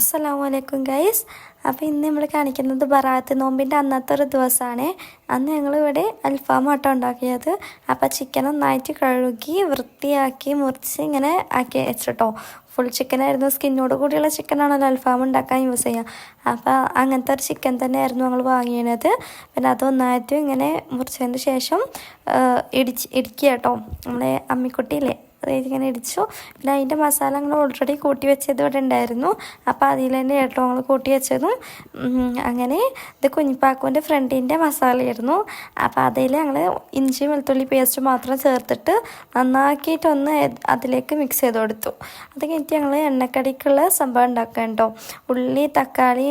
അസ്സലാമു ഗൈസ്. അപ്പോൾ ഇന്ന് നമ്മൾ കാണിക്കുന്നത് ബറാത്ത് നോമ്പിൻ്റെ അന്നത്തെ ഒരു ദിവസമാണ്. അന്ന് ഞങ്ങളിവിടെ അൽഫാം ആട്ടോ ഉണ്ടാക്കിയത്. അപ്പോൾ ചിക്കൻ നന്നായിട്ട് കഴുകി വൃത്തിയാക്കി മുറിച്ച് ഇങ്ങനെ ആക്കി വെച്ചിട്ടോ. ഫുൾ ചിക്കനായിരുന്നു, സ്കിന്നോട് കൂടിയുള്ള ചിക്കനാണല്ലോ അൽഫാം ഉണ്ടാക്കാൻ യൂസ് ചെയ്യുക. അപ്പോൾ അങ്ങനത്തെ ഒരു ചിക്കൻ തന്നെയായിരുന്നു ഞങ്ങൾ വാങ്ങിയത്. പിന്നെ അത് ഒന്നായിട്ട് ഇങ്ങനെ മുറിച്ചതിന് ശേഷം ഇടിക്കുക കേട്ടോ. നമ്മളെ അമ്മിക്കുട്ടിയില്ലേ, അതായത് ഇങ്ങനെ ഇടിച്ചു. പിന്നെ അതിൻ്റെ മസാല ഞങ്ങൾ ഓൾറെഡി കൂട്ടി വെച്ചത് ഇവിടെ ഉണ്ടായിരുന്നു. അപ്പോൾ അതിൽ തന്നെ കേട്ടോ ഞങ്ങൾ കൂട്ടി വെച്ചതും. അങ്ങനെ ഇത് കുഞ്ഞിപ്പാക്കുവിൻ്റെ ഫ്രണ്ടിൻ്റെ മസാലയായിരുന്നു. അപ്പോൾ അതിൽ ഞങ്ങൾ ഇഞ്ചി വെളുത്തുള്ളി പേസ്റ്റ് മാത്രം ചേർത്തിട്ട് നന്നാക്കിയിട്ടൊന്ന് അതിലേക്ക് മിക്സ് ചെയ്ത് കൊടുത്തു. അത് കഴിഞ്ഞിട്ട് ഞങ്ങൾ എണ്ണക്കടിക്കുള്ള സംഭവം ഉണ്ടാക്കാം കേട്ടോ. ഉള്ളി, തക്കാളി,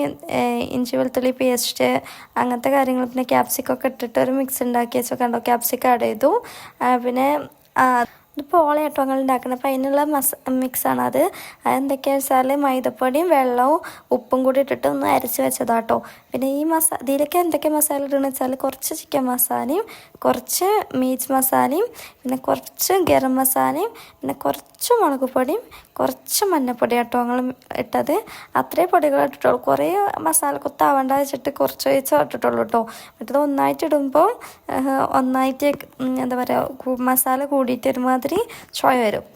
ഇഞ്ചി വെളുത്തുള്ളി പേസ്റ്റ്, അങ്ങനത്തെ കാര്യങ്ങൾ, പിന്നെ ക്യാപ്സിക്കൊക്കെ ഇട്ടിട്ട് ഒരു മിക്സ് ഉണ്ടാക്കി വെച്ചോ കണ്ടോ. ക്യാപ്സിക്കം ആഡ് ചെയ്തു. പിന്നെ ഇത് പോളയാട്ടോ ഞങ്ങൾ ഉണ്ടാക്കുന്നത്. അപ്പോൾ അതിനുള്ള മിക്സാണ് അത്. അതെന്തൊക്കെയാണെന്ന് വെച്ചാൽ മൈദപ്പൊടിയും വെള്ളവും ഉപ്പും കൂടി ഇട്ടിട്ട് ഒന്ന് അരച്ച് വെച്ചതാട്ടോ. പിന്നെ ഈ ഇതിലേക്ക് എന്തൊക്കെ മസാല ഇടണമെന്ന് വെച്ചാൽ കുറച്ച് ചിക്കൻ മസാലയും കുറച്ച് മീറ്റ് മസാലയും പിന്നെ കുറച്ച് ഗരം മസാലയും പിന്നെ കുറച്ച് മുളക് പൊടിയും കുറച്ച് മഞ്ഞൾപ്പൊടി കേട്ടോ ഞങ്ങൾ ഇട്ടത്. അത്രയും പൊടികൾ ഇട്ടിട്ടുള്ളൂ. കുറേ മസാല കുത്താവേണ്ട വെച്ചിട്ട് കുറച്ച് ഇട്ടിട്ടുള്ളൂ കേട്ടോ. മറ്റത് ഒന്നായിട്ട് ഇടുമ്പോൾ ഒന്നായിട്ട് എന്താ പറയുക, മസാല കൂടിയിട്ട് ഒരുമാതിരി ചുവ വരും.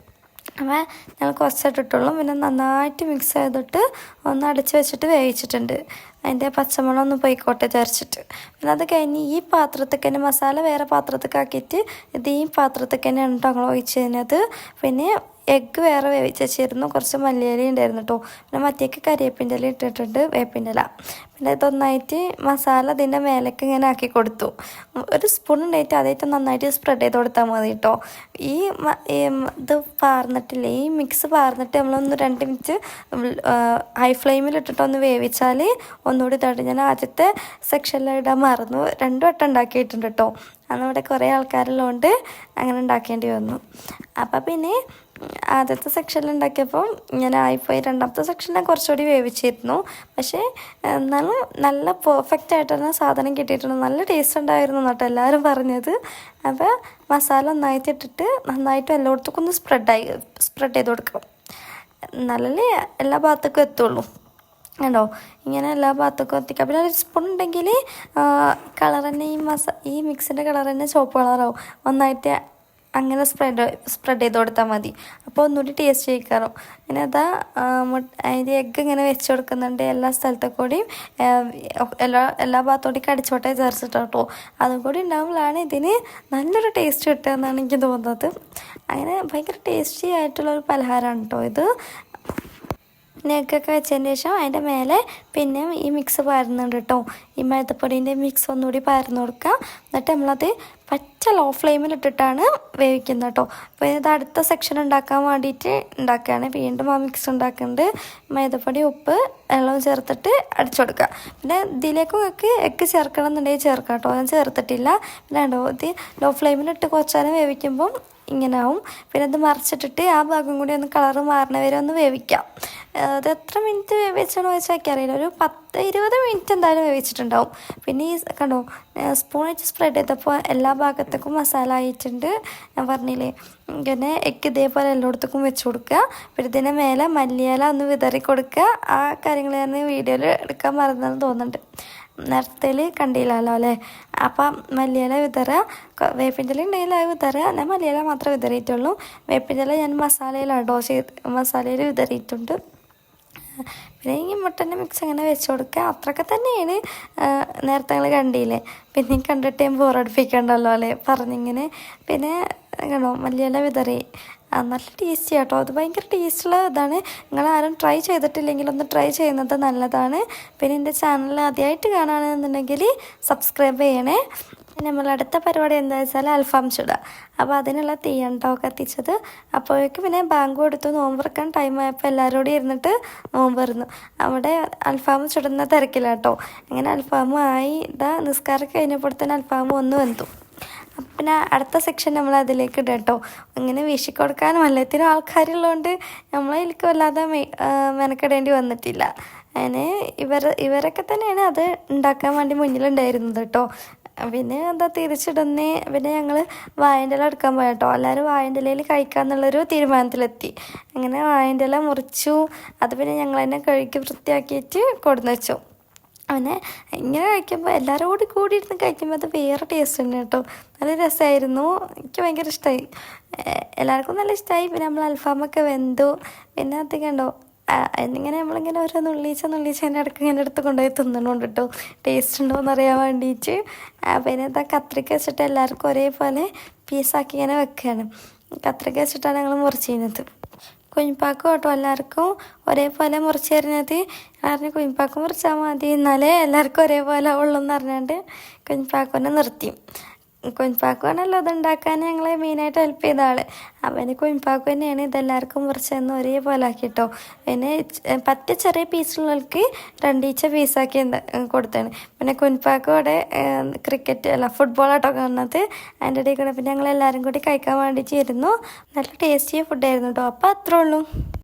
അപ്പോൾ ഞങ്ങൾ കുറച്ചിട്ടിട്ടുള്ളൂ. പിന്നെ നന്നായിട്ട് മിക്സ് ചെയ്തിട്ട് ഒന്ന് അടച്ച് വെച്ചിട്ട് വേവിച്ചിട്ടുണ്ട്. അതിൻ്റെ പച്ചമുളക് ഒന്ന് പോയിക്കോട്ടെ വിചാരിച്ചിട്ട്. പിന്നെ അത് കഴിഞ്ഞ് ഈ പാത്രത്തേക്ക് തന്നെ മസാല വേറെ പാത്രത്തേക്ക് ആക്കിയിട്ട് ഇത് ഈ പാത്രത്തേക്ക് തന്നെ ഉണ്ട് ഞങ്ങൾ ഒഴിച്ച് കഴിഞ്ഞത്. പിന്നെ എഗ്ഗ് വേറെ വേവിച്ച് വെച്ചിരുന്നു. കുറച്ച് മല്ലിയില ഉണ്ടായിരുന്നു കേട്ടോ. പിന്നെ മറ്റേക്ക് കരിവേപ്പിൻ്റെ ഇല ഇട്ടിട്ടുണ്ട്, വേപ്പിൻ്റെ ഇല. പിന്നെ ഇതൊന്നായിട്ട് മസാല ഇതിൻ്റെ മേലേക്ക് ഇങ്ങനെ ആക്കി കൊടുത്തു. ഒരു സ്പൂൺ ഉണ്ടായിട്ട് അതായിട്ട് നന്നായിട്ട് സ്പ്രെഡ് ചെയ്ത് കൊടുത്താൽ മതി കേട്ടോ. ഇത് പാർന്നിട്ടില്ലേ, ഈ മിക്സ് പാർന്നിട്ട് നമ്മളൊന്ന് 2 മിനിറ്റ് ഹൈ ഫ്ലെയിമിൽ ഇട്ടിട്ടൊന്ന് വേവിച്ചാൽ ഒന്നുകൂടി ഇതായിട്ട്. ഞാൻ ആദ്യത്തെ സെക്ഷനിൽ ഇടാൻ മറന്നു, 2 വട്ടം ഉണ്ടാക്കിയിട്ടുണ്ട് കേട്ടോ. അന്നിവിടെ കുറേ ആൾക്കാരുള്ളതുകൊണ്ട് അങ്ങനെ ഉണ്ടാക്കേണ്ടി വന്നു. അപ്പം പിന്നെ ആദ്യത്തെ സെക്ഷനിൽ ഉണ്ടാക്കിയപ്പോൾ ഇങ്ങനെ ആയിപ്പോയി. രണ്ടാമത്തെ സെക്ഷനിൽ കുറച്ചുകൂടി വേവിച്ചിരുന്നു. പക്ഷേ എന്നാലും നല്ല പെർഫെക്റ്റ് ആയിട്ടാണ് സാധനം കിട്ടിയിട്ടുണ്ട്. നല്ല ടേസ്റ്റ് ഉണ്ടായിരുന്നു കേട്ടോ എല്ലാവരും പറഞ്ഞത്. അപ്പോൾ മസാല നന്നായിട്ട് ഇട്ടിട്ട് നന്നായിട്ട് എല്ലായിടത്തേക്കും ഒന്ന് സ്പ്രെഡ് ചെയ്ത് കൊടുക്കണം. നല്ലല്ലേ എല്ലാ ഭാഗത്തേക്കും എത്തുള്ളൂ കണ്ടോ. ഇങ്ങനെ എല്ലാ ഭാഗത്തേക്കും എത്തിക്കാം. പിന്നെ ഒരു സ്പൂൺ ഉണ്ടെങ്കിൽ കളർ തന്നെ ഈ മിക്സിൻ്റെ കളർ തന്നെ ചുവപ്പ് കളറാവും. ഒന്നായിട്ട് അങ്ങനെ സ്പ്രെഡ് ചെയ്ത് കൊടുത്താൽ മതി. അപ്പോൾ ഒന്നുകൂടി ടേസ്റ്റ് ചെയ്യിക്കാറോ. പിന്നെ അതാ അതിൻ്റെ എഗ്ഗ് ഇങ്ങനെ വെച്ച് കൊടുക്കുന്നുണ്ട് എല്ലാ സ്ഥലത്തെ കൂടിയും. എല്ലാ ഭാഗത്തോടെയും കടിച്ചോട്ടെ വിചാരിച്ചിട്ടോ. അതും കൂടി ഉണ്ടാകുമ്പോഴാണ് ഇതിന് നല്ലൊരു ടേസ്റ്റ് കിട്ടുക എന്നാണ് എനിക്ക് തോന്നുന്നത്. അങ്ങനെ ഭയങ്കര ടേസ്റ്റി ആയിട്ടുള്ളൊരു പലഹാരമാണ് കേട്ടോ ഇത്. എഗ്ഗൊക്കെ വെച്ചതിന് ശേഷം അതിൻ്റെ മേലെ പിന്നെ ഈ മിക്സ് പാരുന്നുണ്ട് കേട്ടോ. ഈ മൈദപ്പൊടീൻ്റെ മിക്സ് ഒന്നുകൂടി പാരുന്ന് കൊടുക്കുക. എന്നിട്ട് നമ്മളത് ലോ ഫ്ലെയിമിൽ ഇട്ടിട്ടാണ് വേവിക്കുന്നത് കേട്ടോ. അപ്പോൾ ഇത് അടുത്ത സെക്ഷൻ ഉണ്ടാക്കാൻ വേണ്ടിയിട്ട് ഉണ്ടാക്കുകയാണ്. വീണ്ടും ആ മിക്സ് ഉണ്ടാക്കുന്നുണ്ട്. മൈദപ്പൊടി, ഉപ്പ്, വെള്ളം ചേർത്തിട്ട് അടിച്ചു കൊടുക്കുക. പിന്നെ ഇതിലേക്ക് നിങ്ങൾക്ക് എഗ്ഗ് ചേർക്കണം എന്നുണ്ടെങ്കിൽ ചേർക്കാം കേട്ടോ. ഞാൻ ചേർത്തിട്ടില്ല. പിന്നെ ഉണ്ടോ ഇത് ലോ ഫ്ലെയിമിലിട്ട് കുറച്ച് നേരം വേവിക്കുമ്പം ഇങ്ങനെ ആവും. പിന്നെ അത് മറിച്ചിട്ടിട്ട് ആ ഭാഗം കൂടി ഒന്ന് കളറ് മാറണ വരെ ഒന്ന് വേവിക്കാം. അത് എത്ര മിനിറ്റ് വേവിച്ചാണോ വെച്ചാൽ എനിക്കറിയില്ല. ഒരു 10-20 മിനിറ്റ് എന്തായാലും വേവിച്ചിട്ടുണ്ടാവും. പിന്നെ ഈ കണ്ടോ സ്പൂൺ വെച്ച് സ്പ്രെഡ് ചെയ്തപ്പോൾ എല്ലാ ഭാഗത്തേക്കും മസാല ആയിട്ടുണ്ട്. ഞാൻ പറഞ്ഞില്ലേ, ഇങ്ങനെ എഗ്ഗ് ഇതേപോലെ എല്ലായിടത്തേക്കും വെച്ച് കൊടുക്കുക. പിന്നെ ഇതിൻ്റെ മേലെ മല്ലിയില ഒന്ന് വിതറി കൊടുക്കുക. ആ കാര്യങ്ങൾ ഞാൻ വീഡിയോയിൽ എടുക്കാൻ മറന്നെന്ന് തോന്നുന്നുണ്ട്. നേരത്തേൽ കണ്ടില്ലല്ലോ അല്ലേ. അപ്പം മല്ലിയില വിതറുക, വേപ്പിൻ്റെ ഇല ഉണ്ടെങ്കിൽ അത് വിതറുക. ഞാൻ മല്ലിയില മാത്രമേ വിതറിയിട്ടുള്ളൂ. വേപ്പിൻ്റെ ഇല ഞാൻ മസാലയിൽ വിതറിയിട്ടുണ്ട്. പിന്നെ ഈ മുട്ടൻ്റെ മിക്സ് അങ്ങനെ വെച്ച് കൊടുക്കുക. അത്രയൊക്കെ തന്നെയാണ്. നേരത്തെ നിങ്ങൾ കണ്ടില്ലേ. പിന്നെ കണ്ടിട്ട് ഞാൻ ബോറടിപ്പിക്കണ്ടല്ലോ അല്ലേ പറഞ്ഞിങ്ങനെ. പിന്നെ കണ്ടോ മല്ലിയില വിതറി. നല്ല ടേസ്റ്റി കേട്ടോ. അത് ഭയങ്കര ടേസ്റ്റുള്ള ഇതാണ്. നിങ്ങളാരും ട്രൈ ചെയ്തിട്ടില്ലെങ്കിൽ ഒന്ന് ട്രൈ ചെയ്യുന്നത് നല്ലതാണ്. പിന്നെ എൻ്റെ ചാനൽ ആദ്യമായിട്ട് കാണുകയാണെന്നുണ്ടെങ്കിൽ സബ്സ്ക്രൈബ് ചെയ്യണേ. നമ്മൾ അടുത്ത പരിപാടി എന്താ വെച്ചാൽ അൽഫാം ചുടുക. അപ്പോൾ അതിനുള്ള തീയണ്ടോ കത്തിച്ചത്. അപ്പോഴേക്കും പിന്നെ ബാങ്ക് കൊടുത്തു. നോമ്പ് തുറക്കാൻ ടൈം ആയപ്പോൾ എല്ലാവരോടും ഇരുന്നിട്ട് നോമ്പ് വരുന്നു. അവിടെ അൽഫാം ചുടുന്ന തിരക്കില്ല. അങ്ങനെ അൽഫാമും ആയി. നിസ്കാരം കഴിഞ്ഞപ്പോൾ തന്നെ അൽഫാം ഒന്ന് വെന്തു. പിന്നെ അടുത്ത സെക്ഷൻ നമ്മൾ അതിലേക്ക് ഇടുക കേട്ടോ. ഇങ്ങനെ വീശിക്കൊടുക്കാനും എല്ലാത്തിനും ആൾക്കാരുള്ളതുകൊണ്ട് നമ്മളതിലേക്ക് വല്ലാതെ മെനക്കെടേണ്ടി വന്നിട്ടില്ല. അങ്ങനെ ഇവരൊക്കെ തന്നെയാണ് അത് ഉണ്ടാക്കാൻ വേണ്ടി മുന്നിലുണ്ടായിരുന്നത് കേട്ടോ. പിന്നെ എന്താ തിരിച്ചിടുന്നേ. പിന്നെ ഞങ്ങൾ വാഴൻ്റെ ഇല എടുക്കാൻ പോയി കേട്ടോ. എല്ലാവരും വാഴൻ്റെ ഇലയിൽ കഴിക്കാമെന്നുള്ളൊരു തീരുമാനത്തിലെത്തി. അങ്ങനെ വാഴൻ്റെ ഇല മുറിച്ചു. അത് പിന്നെ ഞങ്ങൾ തന്നെ കഴുകി വൃത്തിയാക്കിയിട്ട് കൊടുന്ന് വെച്ചു. അങ്ങനെ ഇങ്ങനെ കഴിക്കുമ്പോൾ എല്ലാവരും കൂടി ഇരുന്ന് കഴിക്കുമ്പോൾ അത് വേറെ ടേസ്റ്റ് ഉണ്ട് കേട്ടോ. നല്ല രസമായിരുന്നു. എനിക്ക് ഭയങ്കര ഇഷ്ടമായി. എല്ലാവർക്കും നല്ല ഇഷ്ടമായി. പിന്നെ നമ്മൾ അൽഫാമൊക്കെ വെന്തു. പിന്നെ അത് കണ്ടോ എന്നിങ്ങനെ നമ്മളിങ്ങനെ ഓരോ നുള്ളീച്ച അതിൻ്റെ ഇടയ്ക്ക് ഇങ്ങനെ എടുത്ത് കൊണ്ടുപോയി തിന്നണുണ്ട് കേട്ടോ. ടേസ്റ്റ് ഉണ്ടോ എന്നറിയാൻ വേണ്ടിയിട്ട്. പിന്നെ എന്താ കത്രിക വെച്ചിട്ട് എല്ലാവർക്കും ഒരേപോലെ പീസാക്കി ഇങ്ങനെ വെക്കുകയാണ്. കത്രിക വെച്ചിട്ടാണ് ഞങ്ങൾ മുറിച്ചിരുന്നത്. കുഞ്ഞിപ്പാക്കും കേട്ടോ എല്ലാവർക്കും ഒരേപോലെ മുറിച്ച് തരുന്നത്. കാരണം കുഞ്ഞിപ്പാക്ക് മുറിച്ചാൽ മതി, എന്നാലേ എല്ലാവർക്കും ഒരേപോലെ ഉള്ളൂ എന്ന് പറഞ്ഞുകൊണ്ട് കുഞ്ഞിപ്പാക്കുനെ നിർത്തി. കുഞ്ഞിപ്പാക്കുവാണല്ലോ ഇതുണ്ടാക്കാൻ ഞങ്ങളെ മെയിനായിട്ട് ഹെൽപ്പ് ചെയ്ത ആൾ. അവന് കുഞ്ഞിപ്പാക്കു തന്നെയാണ് ഇതെല്ലാവർക്കും മുറിച്ചെന്ന് ഒരേപോലെ ആക്കിട്ടോ. പിന്നെ ചെറിയ പീസുള്ളവർക്ക് 2 ഈച്ച പീസാക്കി കൊടുത്താണ്. പിന്നെ കുഞ്ഞിപ്പാക്കും അവിടെ ഫുട്ബോളാട്ടോ കാണുന്നത്. അതിൻ്റെ ഇടയിൽ കൂടെ പിന്നെ ഞങ്ങളെല്ലാവരും കൂടി കഴിക്കാൻ വേണ്ടിയിട്ട് ഇരുന്നു. നല്ല ടേസ്റ്റി ഫുഡായിരുന്നു കേട്ടോ. അപ്പോൾ അത്രേ ഉള്ളൂ.